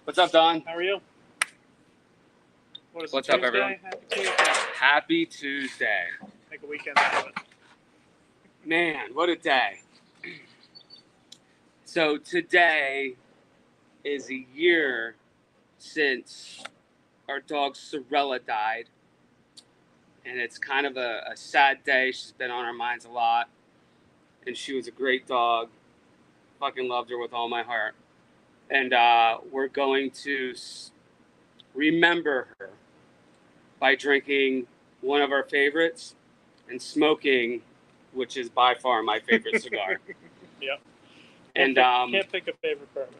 What's up, Don? How are you? What's up, everyone? Happy Tuesday. Happy Tuesday. Make a weekend out of it. Man, what a day. So today is a year since our dog Sorella died. And it's kind of a sad day. She's been on our minds a lot. And she was a great dog. Fucking loved her with all my heart. And we're going to remember her by drinking one of our favorites and smoking, which is by far my favorite cigar. Yep. And can't pick a favorite bourbon.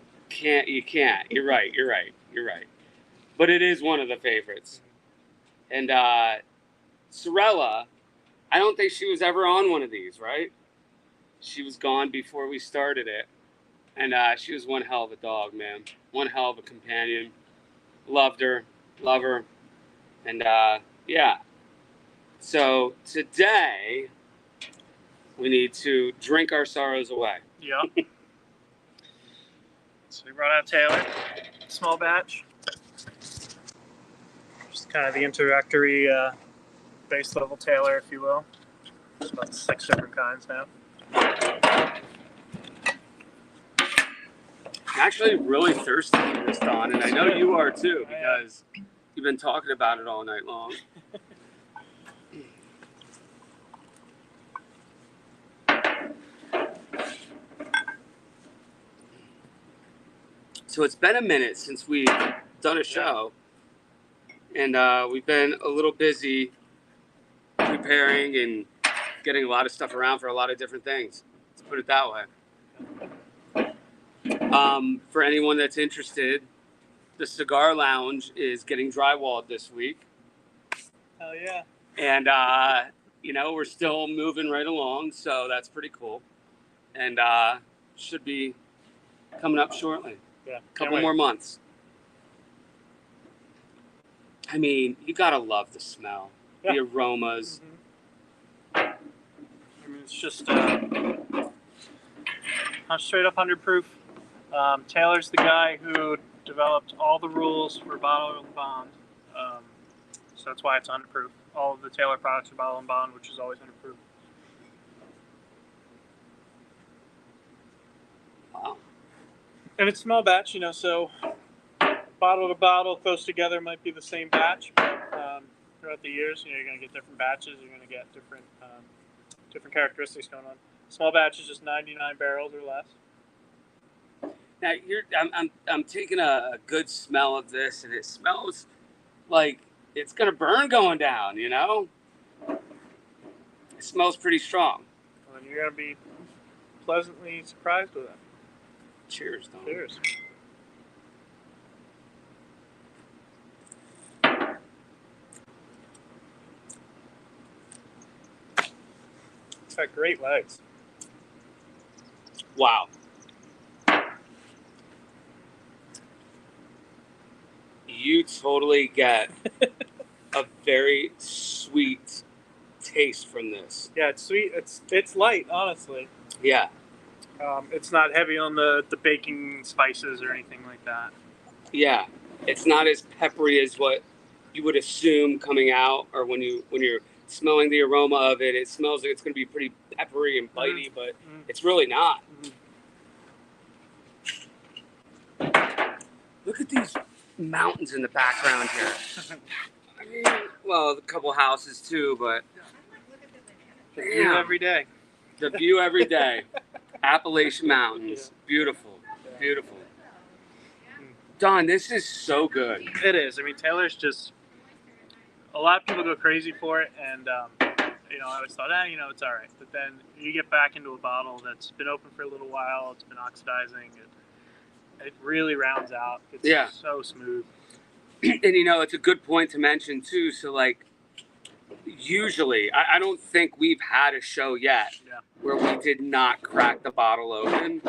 You can't. You're right. But it is one of the favorites. And Sorella, I don't think she was ever on one of these, right? She was gone before we started it. And she was one hell of a dog, man. One hell of a companion. Loved her. Love her. And yeah. So today, we need to drink our sorrows away. Yep. So we brought out Taylor. Small batch. Just kind of the introductory base level Taylor, if you will. There's about 6 different kinds now. I'm actually really thirsty for this, Don, and I know you are too, because you've been talking about it all night long. So it's been a minute since we've done a show, and we've been a little busy preparing and getting a lot of stuff around for a lot of different things. Let's put it that way. For anyone that's interested, the Cigar Lounge is getting drywalled this week. Hell yeah. And, we're still moving right along, so that's pretty cool. And should be coming up shortly. Yeah. A couple more months. I mean, you gotta love the smell, the aromas. Mm-hmm. I mean, it's just straight up 100 proof. Taylor's the guy who developed all the rules for bottle and bond, so that's why it's 100 proof. All of the Taylor products are bottle and bond, which is always 100 proof. Wow. And it's small batch, so bottle to bottle close together might be the same batch, but throughout the years, you're going to get different batches. You're going to get different characteristics going on. Small batch is just 99 barrels or less. Now I'm taking a good smell of this, and it smells like it's gonna burn going down. It smells pretty strong. And you're gonna be pleasantly surprised with it. Cheers, Don. Cheers. It's got great legs. Wow. You totally get a very sweet taste from this. Yeah, it's sweet. It's light, honestly. Yeah. It's not heavy on the baking spices or anything like that. Yeah. It's not as peppery as what you would assume coming out, or when you're smelling the aroma of it. It smells like it's going to be pretty peppery and bitey, but it's really not. Look at these mountains in the background here. I mean, well, a couple houses too, but the view every day. The view every day. Appalachian Mountains. Beautiful. Beautiful. Don, this is so good. It is. I mean, Taylor's just, a lot of people go crazy for it, and I always thought, it's all right. But then you get back into a bottle that's been open for a little while, it's been oxidizing, it really rounds out. It's so smooth. And it's a good point to mention too. So usually, I don't think we've had a show yet where we did not crack the bottle open.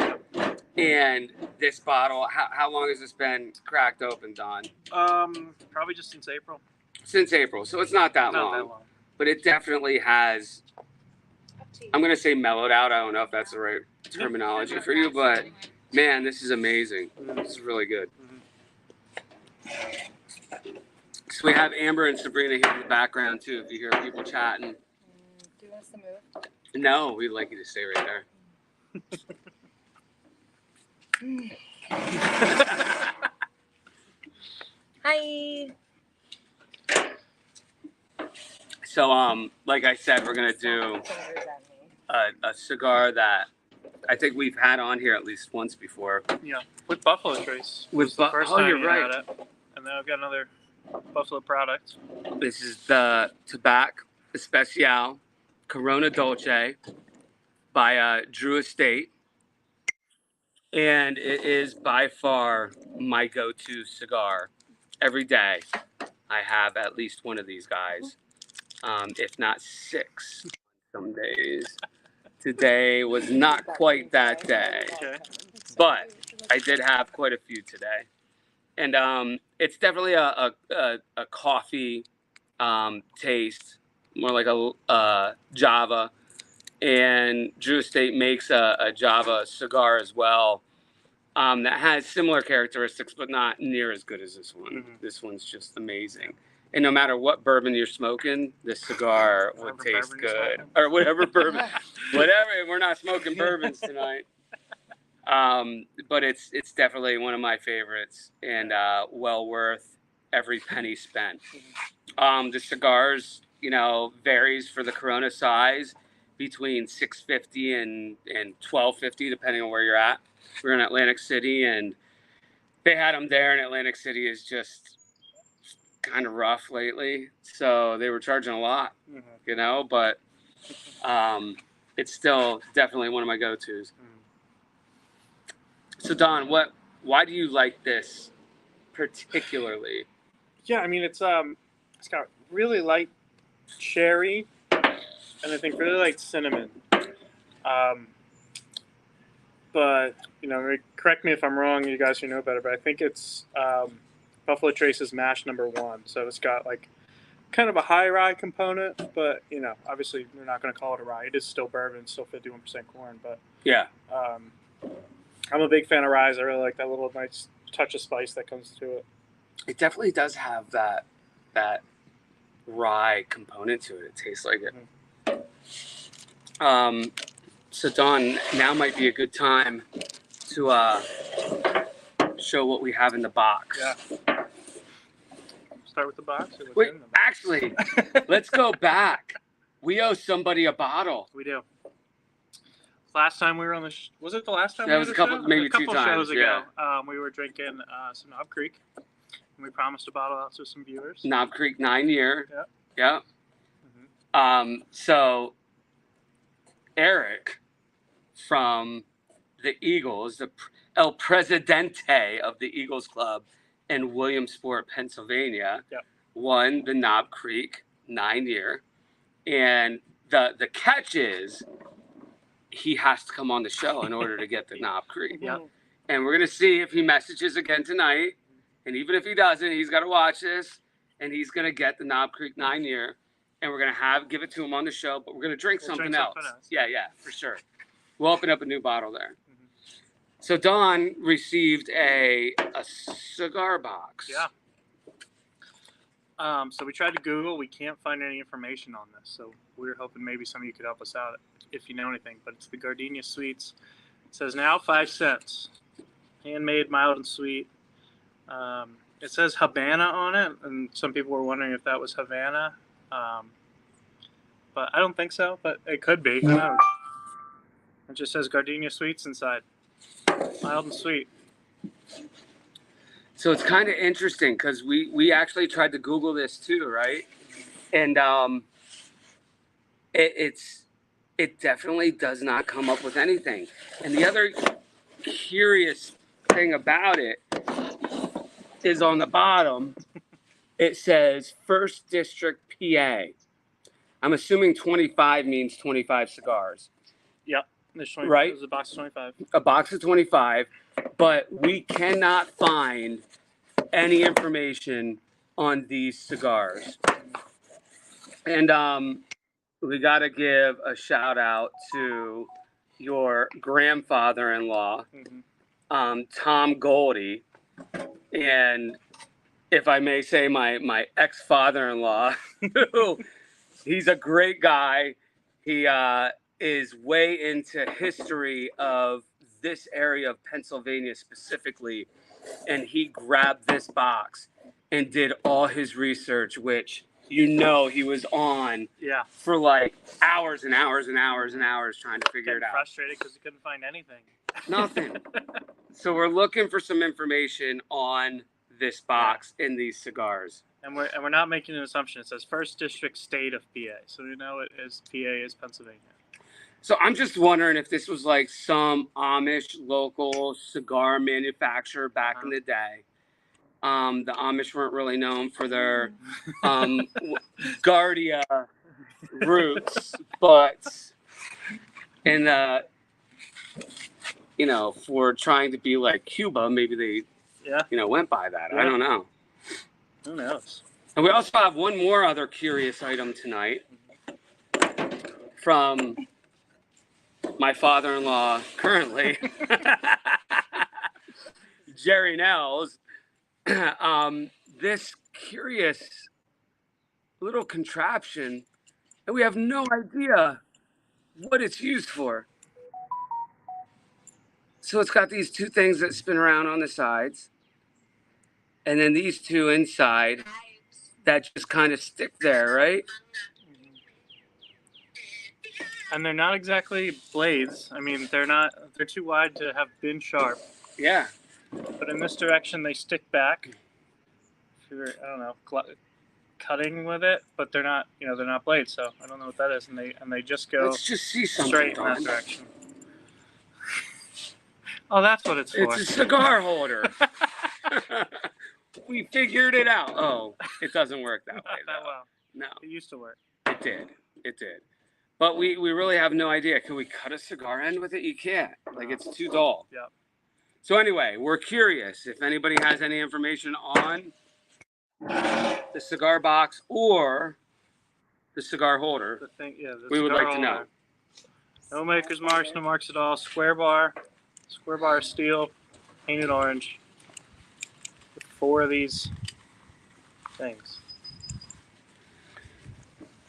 And this bottle, how long has this been cracked open, Don? Probably just since April. Since April, so it's not that long. But it definitely has, I'm going to say mellowed out. I don't know if that's the right terminology for you, but man, this is amazing. This is really good. So we have Amber and Sabrina here in the background too. If you hear people chatting. Do you want us to move? No, we'd like you to stay right there. Hi. So, like I said, we're gonna do a cigar that I think we've had on here at least once before. Yeah, with Buffalo Trace. With the first time you're you right. had it. And then I've got another Buffalo product. This is the Tabak Especial Corona Dolce by Drew Estate. And it is by far my go-to cigar. Every day I have at least one of these guys, if not 6 some days. Today was not quite that day, Okay. but I did have quite a few today. And it's definitely a coffee taste, more like a Java. And Drew Estate makes a Java cigar as well that has similar characteristics, but not near as good as this one. Mm-hmm. This one's just amazing. And no matter what bourbon you're smoking, this cigar would taste good. Or whatever bourbon, whatever. We're not smoking bourbons tonight. But it's definitely one of my favorites and well worth every penny spent. The cigars, varies for the Corona size between $6.50 and $12.50 depending on where you're at. We're in Atlantic City and they had them there, and Atlantic City is just kind of rough lately, so they were charging a lot, but it's still definitely one of my go-tos. So Don, why do you like this particularly? Yeah, I mean it's got really light cherry, and I think really light cinnamon. But correct me if I'm wrong, you guys who know better, but I think it's Buffalo Trace's mash #1. So it's got like kind of a high rye component, but obviously we're not going to call it a rye. It is still bourbon, still 51% corn, but yeah, I'm a big fan of ryes. I really like that little nice touch of spice that comes to it. It definitely does have that rye component to it. It tastes like it. So Don, now might be a good time to show what we have in the box. Yeah. Start with the box? Or wait, in the box? Actually, let's go back. We owe somebody a bottle. We do. Last time we were on the was it the last time? That was a couple, maybe a couple 2 times. shows ago. Yeah. We were drinking some Knob Creek, and we promised a bottle out to some viewers. Knob Creek 9-year. Yeah. Yeah. Mm-hmm. So Eric from the Eagles, the El Presidente of the Eagles Club in Williamsport, Pennsylvania, won the Knob Creek 9-year. And the catch is he has to come on the show in order to get the Knob Creek. Yep. And we're going to see if he messages again tonight. And even if he doesn't, he's got to watch this. And he's going to get the Knob Creek 9-year. And we're going to give it to him on the show. But we're going to drink something else. Yeah, for sure. We'll open up a new bottle there. Mm-hmm. So Don received a cigar box. Yeah. So we tried to Google. We can't find any information on this. So we were hoping maybe some of you could help us out if you know anything. But it's the Gardenia Sweets. It says now 5 cents. Handmade, mild, and sweet. It says Habana on it, and some people were wondering if that was Havana. But I don't think so, but it could be. Who knows? It just says Gardenia Sweets inside. Mild and sweet. So it's kind of interesting because we actually tried to Google this too, right? And it definitely does not come up with anything. And the other curious thing about it is on the bottom, it says 1st District, PA. I'm assuming 25 means 25 cigars. Yep. There's 25, right? There's a box of 25. A box of 25, but we cannot find any information on these cigars. And we got to give a shout out to your grandfather-in-law, Tom Goldie. And if I may say, my ex-father-in-law. He's a great guy. He is way into history of this area of Pennsylvania specifically, and he grabbed this box and did all his research, which he was on Yeah. for like hours and hours and hours and hours trying to figure Getting it out. frustrated because he couldn't find anything. Nothing. So we're looking for some information on this box in these cigars. And we're not making an assumption. It says First District State of PA, so we know it is PA is Pennsylvania. So I'm just wondering if this was like some Amish local cigar manufacturer back in the day. The Amish weren't really known for their Guardia roots, but for trying to be like Cuba, maybe they went by that. Yeah. I don't know. Who knows? And we also have one more other curious item tonight from my father-in-law currently, Jerry Nels. This curious little contraption, and we have no idea what it's used for. So it's got these two things that spin around on the sides, and then these two inside that just kind of stick there, right? And they're not exactly blades. I mean, they're too wide to have been sharp. Yeah. But in this direction, they stick back. If you're, I don't know, cutting with it, but they're not blades. So I don't know what that is. And they just go Let's just see something straight in that direction. Oh, that's what it's for. It's a cigar holder. We figured it out. Oh, it doesn't work that way. Not that well. No. It used to work. It did. But we really have no idea. Can we cut a cigar end with it? You can't. Like, it's too dull. Yeah. So anyway, we're curious if anybody has any information on the cigar box or the cigar holder. The thing, we would like to know. No maker's marks, no marks at all. Square bar steel, painted orange. With 4 of these things.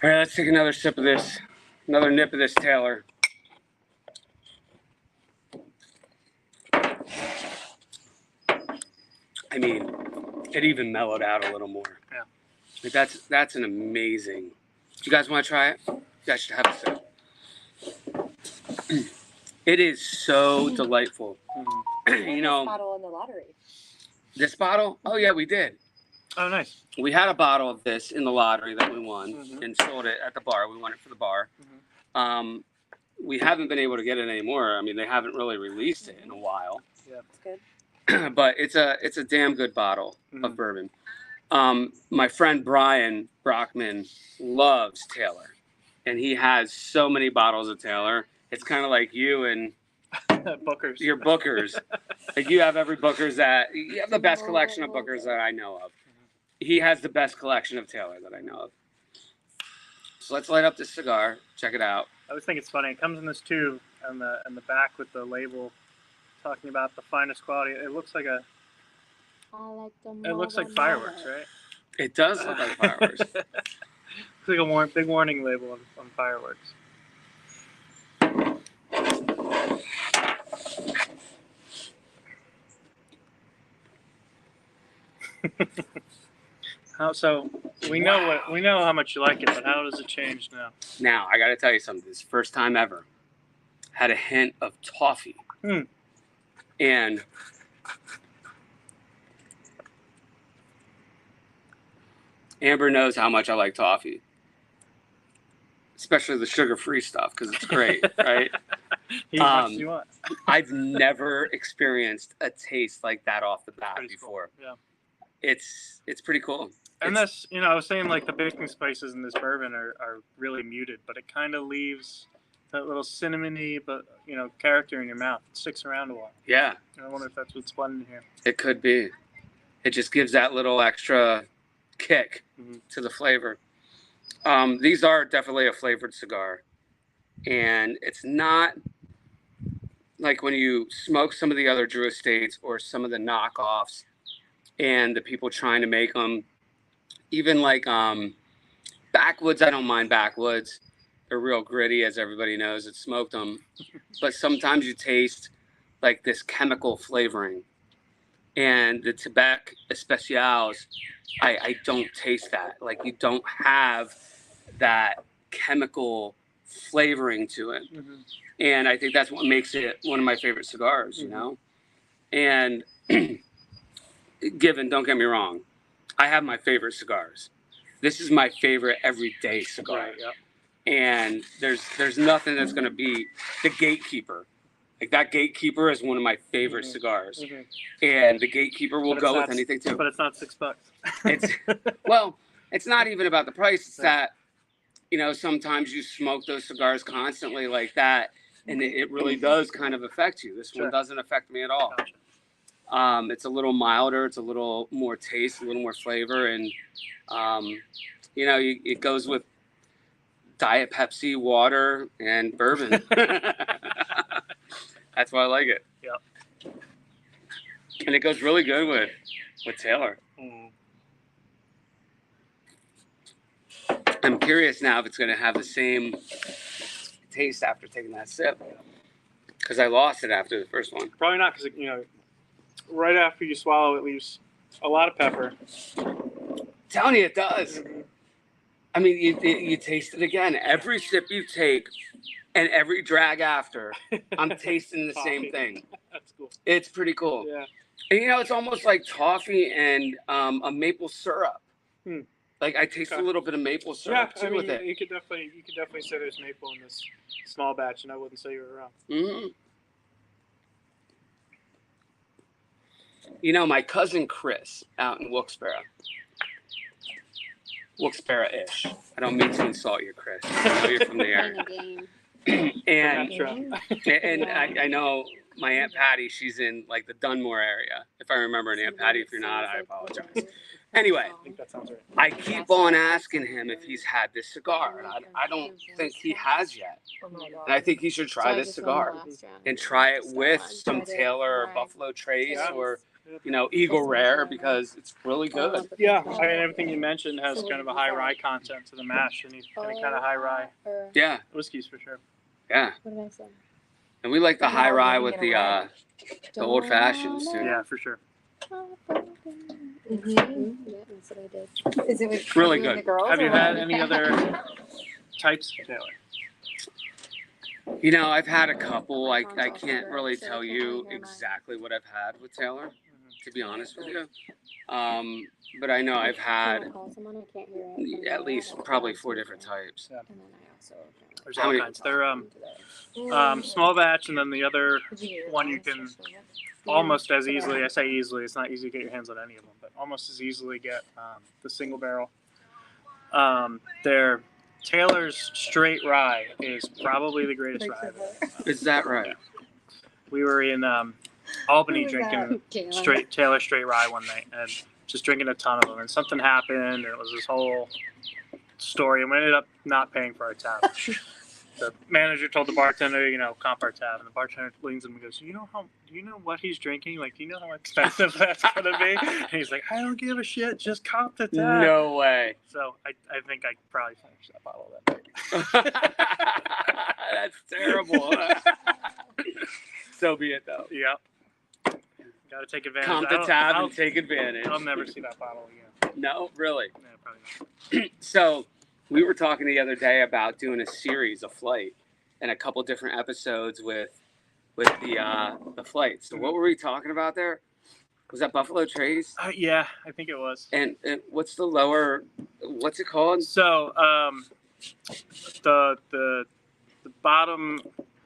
All right, let's take another sip of this. Another nip of this Taylor. I mean, it even mellowed out a little more. Yeah. Like that's an amazing. You guys want to try it? You guys should have a sip. It is so delightful. This bottle in the lottery. This bottle? Oh yeah, we did. Oh, nice. We had a bottle of this in the lottery that we won and sold it at the bar. We won it for the bar. We haven't been able to get it anymore. I mean, they haven't really released it in a while. Yeah, it's good. But it's a damn good bottle of bourbon. My friend Brian Brockman loves Taylor, and he has so many bottles of Taylor. It's kind of like you and Bookers. Your Bookers. Like you have you have the best collection of Bookers that I know of. He has the best collection of Taylor that I know of. So let's light up this cigar. Check it out. I always think it's funny. It comes in this tube and the back with the label talking about the finest quality. It looks like fireworks, right? It does look like fireworks. It's like a big warning label on fireworks. So we know how much you like it, but how does it change now? Now I got to tell you something. This is the first time ever had a hint of toffee, and Amber knows how much I like toffee, especially the sugar-free stuff because it's great, right? You want. I've never experienced a taste like that off the bat before. Cool. Yeah. It's pretty cool. And that's, I was saying like the baking spices in this bourbon are really muted, but it kind of leaves that little cinnamony, but character in your mouth. It sticks around a while. Yeah. And I wonder if that's what's blended here. It could be. It just gives that little extra kick to the flavor. These are definitely a flavored cigar, and it's not like when you smoke some of the other Drew Estates or some of the knockoffs. and the people trying to make them. Even like backwoods, I don't mind backwoods. They're real gritty, as everybody knows that smoked them. But sometimes you taste like this chemical flavoring. And the Tabak Especials, I don't taste that. Like, you don't have that chemical flavoring to it. Mm-hmm. And I think that's what makes it one of my favorite cigars, you know? And don't get me wrong, I have my favorite cigars. This is my favorite everyday cigar. Right, yep. And there's nothing that's going to beat the Gatekeeper. Like, that Gatekeeper is one of my favorite cigars. Mm-hmm. And the Gatekeeper will go with anything too. But it's not $6. It's well, it's not even about the price. It's that, you know, sometimes you smoke those cigars constantly like that, and it really does kind of affect you. This one doesn't affect me at all. Gotcha. It's a little milder. It's a little more taste, a little more flavor, and you know, it goes with Diet Pepsi, water, and bourbon. That's why I like it. Yep. And it goes really good with Taylor. Mm. I'm curious now if it's going to have the same taste after taking that sip, because I lost it after the first one. Probably not, because, you know, right after you swallow, it leaves a lot of pepper. I'm telling you, it does. Mm-hmm. I mean, you taste it again. Every sip you take and every drag after, I'm tasting the same thing. That's cool. It's pretty cool. Yeah. And, you know, it's almost like toffee and a maple syrup. Hmm. Like, I taste a little bit of maple syrup too with it. You could definitely say there's maple in this small batch, and I wouldn't say you were wrong. Mm-hmm. You know, my cousin Chris out in Wilkes-Barre-ish. I don't mean to insult you, Chris. I know you're from the area. and I know my Aunt Patty, she's in like the Dunmore area. If I remember an Aunt Patty, if you're not, I apologize. Anyway, I think that sounds right. I keep on asking him if he's had this cigar, and I don't think he has yet. And I think he should try this cigar and try it with some Taylor or Buffalo Trace or, you know, Eagle Rare, because it's really good. Yeah, I mean, everything you mentioned has kind of a high rye content to the mash, and any kind of high rye Yeah, whiskeys for sure. yeah. What did I say? And we like the high rye with the old fashions too. Yeah, for sure. Mm-hmm. Yeah, that's what I did. Is it with Really you and good. the girls? Have you or had what? any other types of Taylor? You know, I've had a couple. I can't really tell you exactly what I've had with Taylor, to be honest with you. But I know I've had at least probably 4 different types. Yeah. And then I also There's all kinds. They're small batch, and then the other one you can almost as easily, I say easily, it's not easy to get your hands on any of them, but almost as easily get the single barrel. Their Taylor's straight rye is probably the greatest rye I've ever had. Is that right? Yeah. We were in Albany drinking Taylor straight rye one night, and just drinking a ton of them, and something happened, and it was this whole story, and we ended up not paying for our tab. The manager told the bartender, you know, comp our tab, and the bartender leans in and goes, do you know what he's drinking? Like, do you know how expensive that's gonna be? And he's like, I don't give a shit, just comp the tab. No way. So I think I probably finished that bottle that night. That's terrible. So be it, though. Yep. Gotta take advantage. Comp the tab and take advantage. I'll never see that bottle again. No, really. No, probably not. So we were talking the other day about doing a series of flight and a couple different episodes with the flight. So what were we talking about there? Was that Buffalo Trace? Yeah, I think it was. And what's the lower? What's it called? So the bottom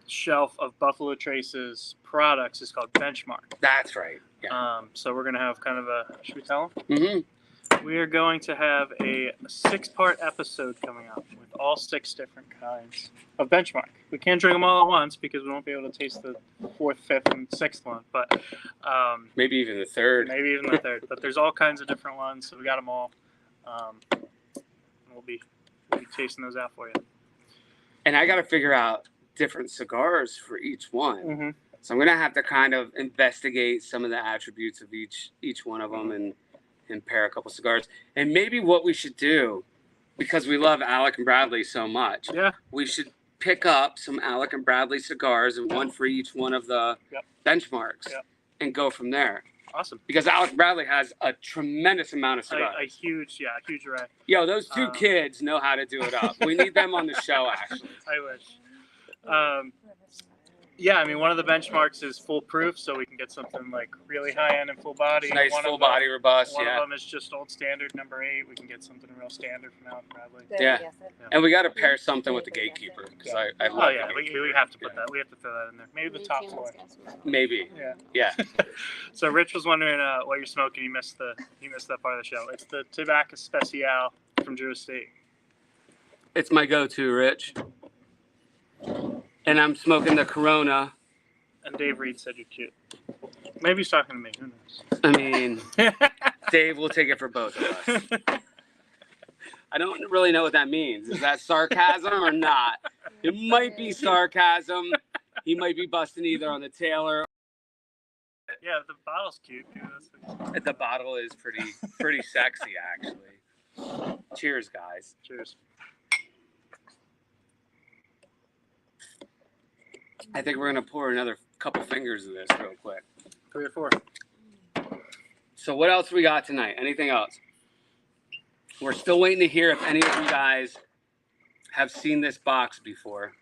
shelf of Buffalo Trace's products is called Benchmark. That's right. Yeah. So we're gonna have kind of a. Should we tell them? Mm-hmm. We are going to have a 6-part episode coming up with all 6 different kinds of Benchmark. We can't drink them all at once because we won't be able to taste the 4th, 5th, and 6th one. But maybe even the 3rd. Maybe even the 3rd. But there's all kinds of different ones, so we got them all. We'll be tasting those out for you. And I got to figure out different cigars for each one. Mm-hmm. So I'm gonna have to kind of investigate some of the attributes of each one of them and pair a couple cigars. And maybe what we should do, because we love Alec and Bradley so much, we should pick up some Alec and Bradley cigars and one for each one of the benchmarks and go from there. Awesome. Because Alec Bradley has a tremendous amount of cigars. A huge array. Yo, those two kids know how to do it up. We need them on the show, actually. I wish. Yeah, I mean, one of the benchmarks is foolproof, so we can get something like really high end and full body. Nice one full body, robust. One of them is just old standard number 8. We can get something real standard from Alec Bradley. Yeah. And we got to pair something with the gatekeeper because I love we have to put that. We have to throw that in there. Maybe the top floor. Maybe. Yeah. So Rich was wondering what you're smoking. He missed that part of the show. It's the Tabak Especial from Drew Estate. It's my go-to, Rich. And I'm smoking the Corona. And Dave Reed said you're cute. Maybe he's talking to me. Who knows? I mean, Dave will take it for both of us. I don't really know what that means. Is that sarcasm or not? It might be sarcasm. He might be busting either on the Taylor. Yeah, the bottle's cute. Yeah, the bottle is pretty sexy, actually. Cheers, guys. Cheers. I think we're going to pour another couple fingers of this real quick. 3 or 4. So what else we got tonight? Anything else? We're still waiting to hear if any of you guys have seen this box before.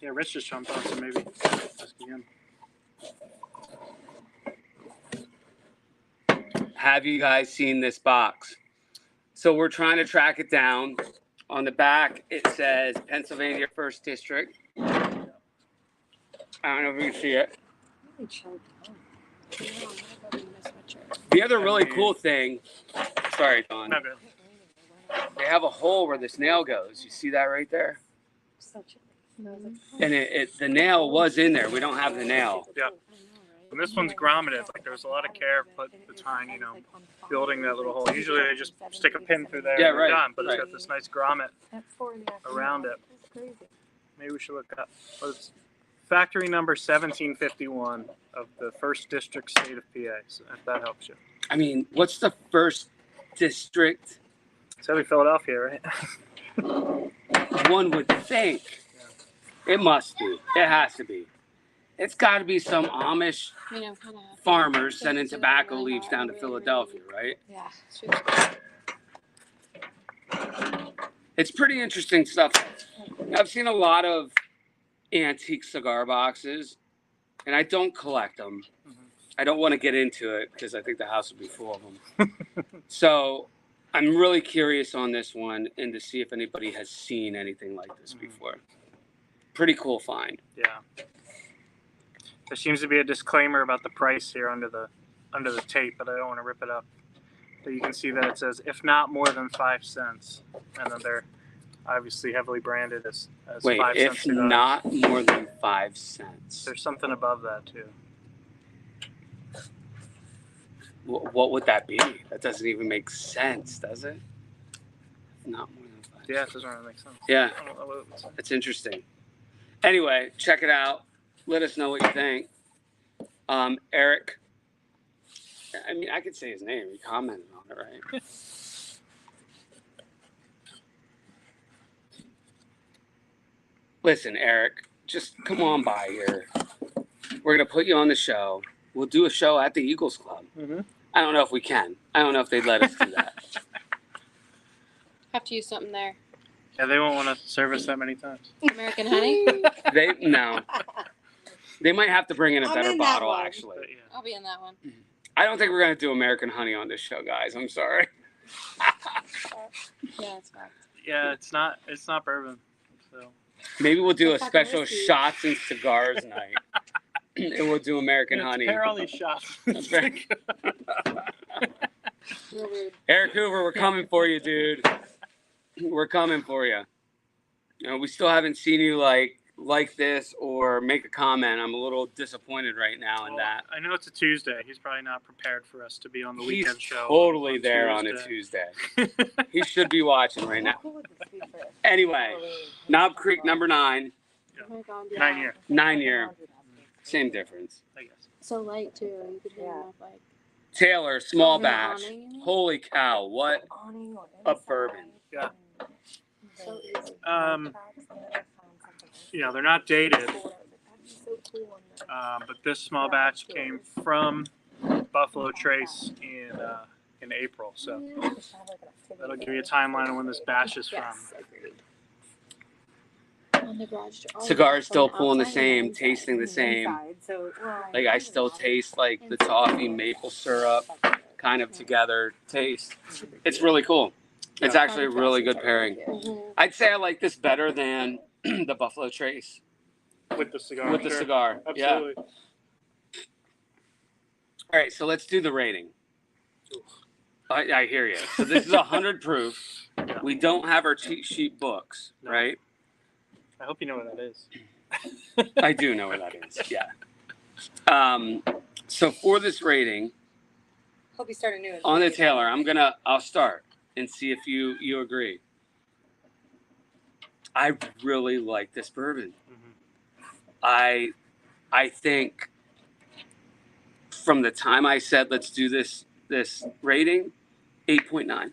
Yeah, Rich just jumped on, so maybe ask again. Have you guys seen this box? So we're trying to track it down. On the back, it says Pennsylvania 1st District. I don't know if you can see it. The other really cool thing, sorry, Don. Not good. They have a hole where this nail goes. You see that right there? And the nail was in there. We don't have the nail. Yeah. And this one's grommeted. Like, there was a lot of care put behind, building that little hole. Usually they just stick a pin through there and we're done, but it's got this nice grommet around it. Maybe we should look up. Well, it's factory number 1751 of the 1st District, state of PA, so if that helps you. I mean, what's the 1st District? It's probably Philadelphia, right? One would think. It must be. It has to be. It's got to be some Amish farmers sending tobacco leaves down to Philadelphia, right? Yeah. It's pretty interesting stuff. I've seen a lot of antique cigar boxes, and I don't collect them. I don't want to get into it because I think the house would be full of them. So I'm really curious on this one and to see if anybody has seen anything like this before. Pretty cool find. Yeah. There seems to be a disclaimer about the price here under the tape, but I don't want to rip it up. But you can see that it says, if not more than 5 cents. And then they're obviously heavily branded as Wait, 5 cents. if not more than 5 cents. There's something above that, too. What would that be? That doesn't even make sense, does it? Not more than 5 cents. Yeah, it doesn't really make sense. Yeah, I don't know what it would say. that's interesting. Anyway, check it out. Let us know what you think. Eric, I mean, I could say his name. He commented on it, right? Listen, Eric, just come on by here. We're going to put you on the show. We'll do a show at the Eagles Club. Mm-hmm. I don't know if we can. I don't know if they'd let us do that. Have to use something there. Yeah, they won't want to service that many times. American honey? No. They might have to bring in a I'm better in that bottle, one. actually. But, yeah. I'll be in that one. I don't think we're going to do American honey on this show, guys. I'm sorry. Yeah, it's fact. Yeah, it's not bourbon. So Maybe we'll do a Fucking special whiskey. shots and cigars night. And we'll do American honey. Pair all these shots. Okay. Real weird. Eric Hoover, we're coming for you, dude. We're coming for you. We still haven't seen you like this or make a comment. I'm a little disappointed right now in that. I know it's a Tuesday. He's probably not prepared for us to be on the weekend He's show. totally there on a Tuesday. He should be watching right now. Anyway, Knob Creek number 9. Oh my God, 9 year. 9 year. Same difference. I guess. So light too. You could hit him up like. Taylor, small On the batch. awning, you mean? Holy cow! What a bourbon. Yeah. So easy. You know, they're not dated, but this small batch came from Buffalo Trace in April, so that'll give you a timeline of when this batch is from. Yes, agreed. On the garage door. Oh, Cigars from still pulling the outside and same, inside. tasting the same. Inside, so, well, Like I still taste like the toffee maple syrup kind of together taste. It's really cool. It's actually a really good pairing. I'd say I like this better than the Buffalo Trace With the cigar. with the sure. cigar. Yeah. Absolutely. All right, so let's do the rating. I hear you. So this is 100 proof. Yeah. We don't have our cheat sheet books, No. right? I hope you know what that is. I do know what that is. Yeah. So for this rating hope you start a new on the Taylor, I'll start and see if you agree. I really like this bourbon. Mm-hmm. I think from the time I said let's do this rating, 8.9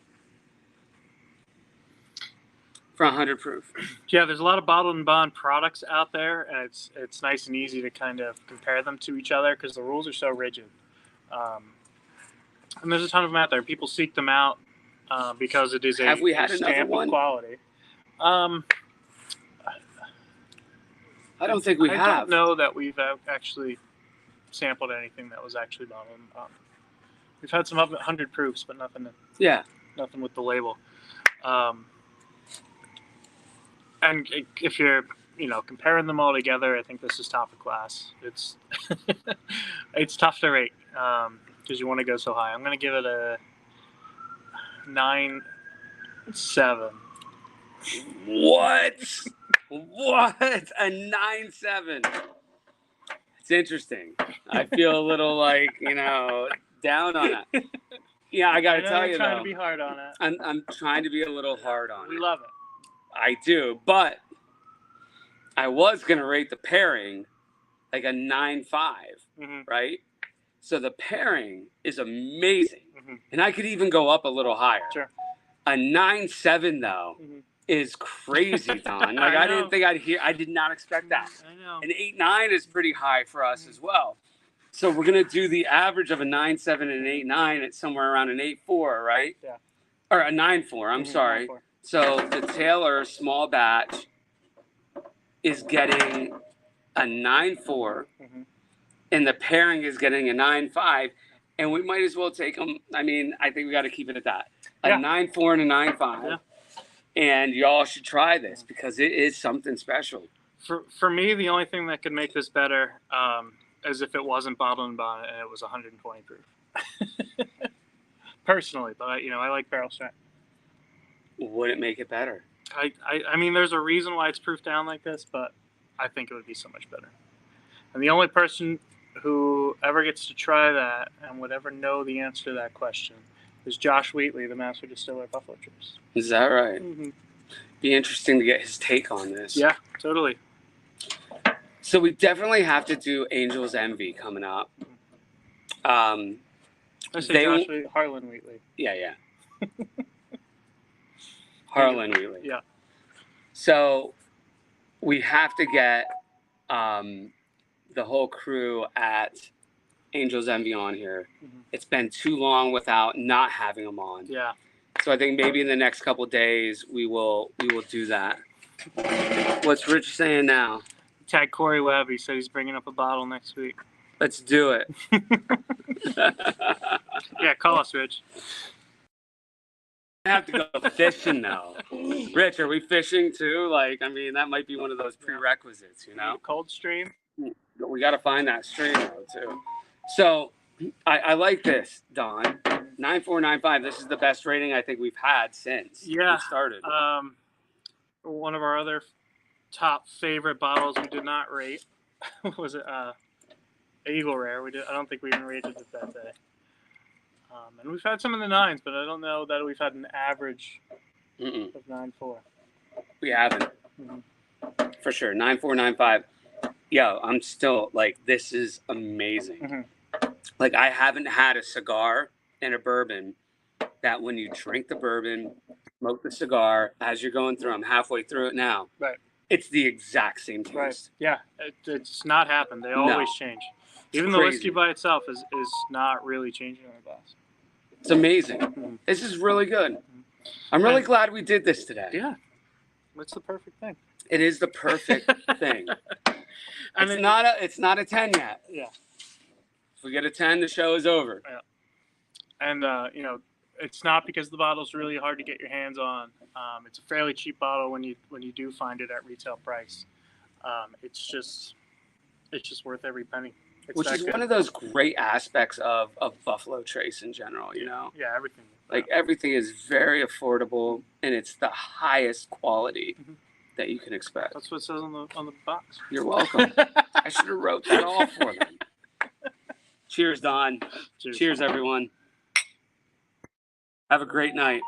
for 100 proof. Yeah, there's a lot of bottled and bond products out there, and it's nice and easy to kind of compare them to each other because the rules are so rigid. And there's a ton of them out there. People seek them out because it is a, Have we had a another stamp one? of quality. I don't think we I have. don't know that we've actually sampled anything that was actually bottled and bond. We've had some 100 proofs, but nothing with the label. And if you're, comparing them all together, I think this is top of class. It's it's tough to rate because you want to go so high. I'm going to give it a 9.7. What? What? A 9.7. It's interesting. I feel a little down on it. Yeah, I got to tell you you're trying though. to be hard on it. I'm trying to be a little hard on We it. love it. I do, but I was gonna rate the pairing like a 9.5, Mm-hmm. right? So the pairing is amazing, Mm-hmm. and I could even go up a little higher. Sure. A 9.7 though Mm-hmm. is crazy, Don. Like I I know. didn't think I'd hear. I did not expect that. I know. An 8.9 is pretty high for us as well. So we're gonna do the average of a 9.7 and an 8.9 at somewhere around an 8.4, right? Yeah. Or a 9.4. I'm Mhm, sorry. 9.4. So the Taylor small batch is getting a 9.4, Mhm. and the pairing is getting a 9.5, and we might as well take them. I mean, I think we got to keep it at that. A Yeah. 9.4 and a 9.5, Yeah. and y'all should try this because it is something special. For me, the only thing that could make this better is if it wasn't bottled and bond and it was 120 proof. Personally, but I like barrel strength. Would it make it better? I mean, there's a reason why it's proof down like this, but I think it would be so much better. And the only person who ever gets to try that and would ever know the answer to that question is Josh Wheatley, the master distiller at Buffalo Trace. Is that right? Mm-hmm. Be interesting to get his take on this. Yeah, totally. So we definitely have to do Angel's Envy coming up. I say They Josh won't- Wheatley, Harlan Wheatley. Yeah. Harlan Wheatley. Yeah. So we have to get the whole crew at Angel's Envy on here. Mhm. It's been too long without not having them on. Yeah. So I think maybe in the next couple of days we will do that. What's Rich saying now? Tag Corey Webb. He said he's bringing up a bottle next week. Let's do it. Yeah, call us, Rich. I have to go fishing though. Rich, are we fishing too? Like, I mean, that might be one of those prerequisites, you know? Cold stream. We got to find that stream though too. So I like this, Don. 9.495. This is the best rating I think we've had since we started. One of our other top favorite bottles we did not rate was Eagle Rare. I don't think we even rated it that day. And we've had some in the 9s, but I don't know that we've had an average Mm-mm. of 9.4. We haven't. Mhm. For sure. 9.495. yo, I'm still like, this is amazing. Mhm. Like, I haven't had a cigar and a bourbon that when you drink the bourbon, smoke the cigar as you're going through. I'm halfway through it now. Right. It's the exact same taste. Right. Yeah. It's not happened. They No. always change. Even the crazy. whiskey by itself is not really changing in the glass. It's amazing. Mhm. This is really good. I'm really glad we did this today. Yeah. It's the perfect thing. It is the perfect thing. And It's not a 10 yet. Yeah. If we get a 10, the show is over. And you know, it's not because the bottle's really hard to get your hands on. It's a fairly cheap bottle when you do find it at retail price. It's just worth every penny. It's Which that is good. one of those great aspects of Buffalo Trace in general, you know? Yeah, everything. Like, everything is very affordable, and it's the highest quality Mhm. that you can expect. That's what it says on the box. You're welcome. I should have wrote that all for them. Cheers, Don. Cheers, everyone. Have a great night.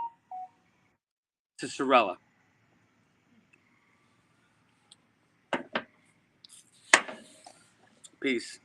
To Sorella. Peace.